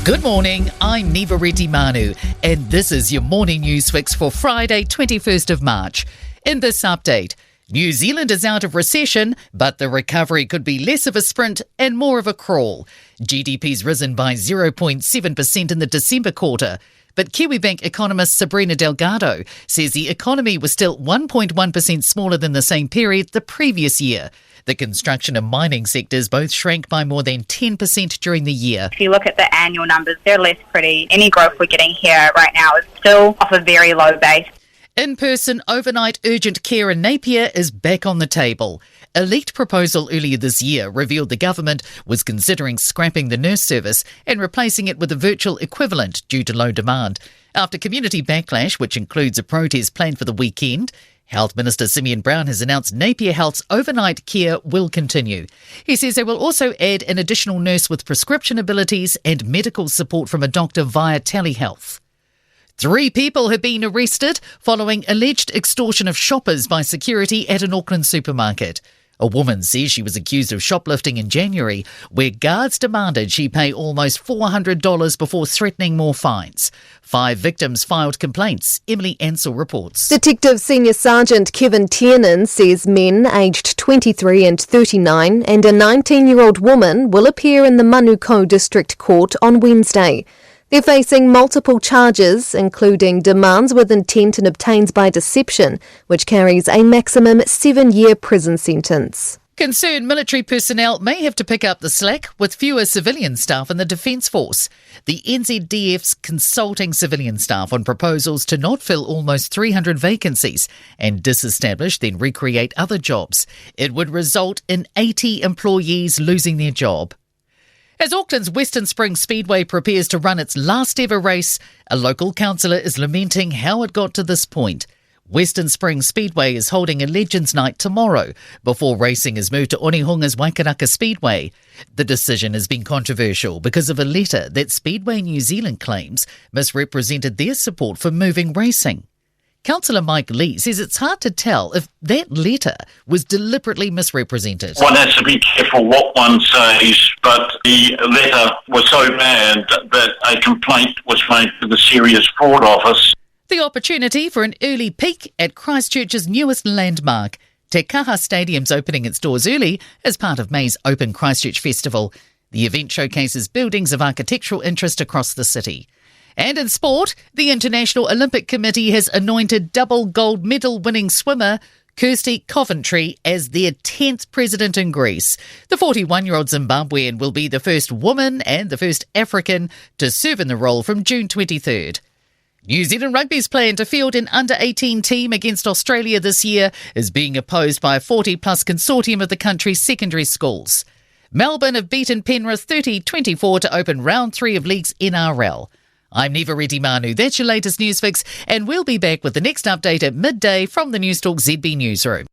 Good morning, I'm Neva Manu, and this is your morning news fix for Friday, 21st of March. In this update, New Zealand is out of recession, but the recovery could be less of a sprint and more of a crawl. GDP's risen by 0.7% in the December quarter, but Kiwibank economist Sabrina Delgado says the economy was still 1.1% smaller than the same period the previous year. The construction and mining sectors both shrank by more than 10% during the year. If you look at the annual numbers, they're less pretty. Any growth we're getting here right now is still off a very low base. In-person overnight urgent care in Napier is back on the table. A leaked proposal earlier this year revealed the government was considering scrapping the nurse service and replacing it with a virtual equivalent due to low demand. After community backlash, which includes a protest planned for the weekend, Health Minister Simeon Brown has announced Napier Health's overnight care will continue. He says they will also add an additional nurse with prescription abilities and medical support from a doctor via telehealth. 3 people have been arrested following alleged extortion of shoppers by security at an Auckland supermarket. A woman says she was accused of shoplifting in January, where guards demanded she pay almost $400 before threatening more fines. 5 victims filed complaints. Emily Ansell reports. Detective Senior Sergeant Kevin Tiernan says men aged 23 and 39 and a 19-year-old woman will appear in the Manukau District Court on Wednesday. They're facing multiple charges, including demands with intent and obtained by deception, which carries a maximum 7-year prison sentence. Concerned military personnel may have to pick up the slack with fewer civilian staff in the Defence Force. The NZDF's consulting civilian staff on proposals to not fill almost 300 vacancies and disestablish then recreate other jobs. It would result in 80 employees losing their job. As Auckland's Western Springs Speedway prepares to run its last ever race, a local councillor is lamenting how it got to this point. Western Springs Speedway is holding a Legends Night tomorrow before racing is moved to Onehunga's Waikaraka Speedway. The decision has been controversial because of a letter that Speedway New Zealand claims misrepresented their support for moving racing. Councillor Mike Lee says it's hard to tell if that letter was deliberately misrepresented. One has to be careful what one says, but the letter was so bad that a complaint was made to the Serious Fraud Office. The opportunity for an early peek at Christchurch's newest landmark. Te Kaha Stadium's opening its doors early as part of May's Open Christchurch Festival. The event showcases buildings of architectural interest across the city. And in sport, the International Olympic Committee has anointed double gold medal winning swimmer Kirsty Coventry as their 10th president in Greece. The 41-year-old Zimbabwean will be the first woman and the first African to serve in the role from June 23rd. New Zealand Rugby's plan to field an under-18 team against Australia this year is being opposed by a 40-plus consortium of the country's secondary schools. Melbourne have beaten Penrith 30-24 to open round 3 of League's NRL. I'm Neva Manu. That's your latest news fix, and we'll be back with the next update at midday from the Newstalk ZB newsroom.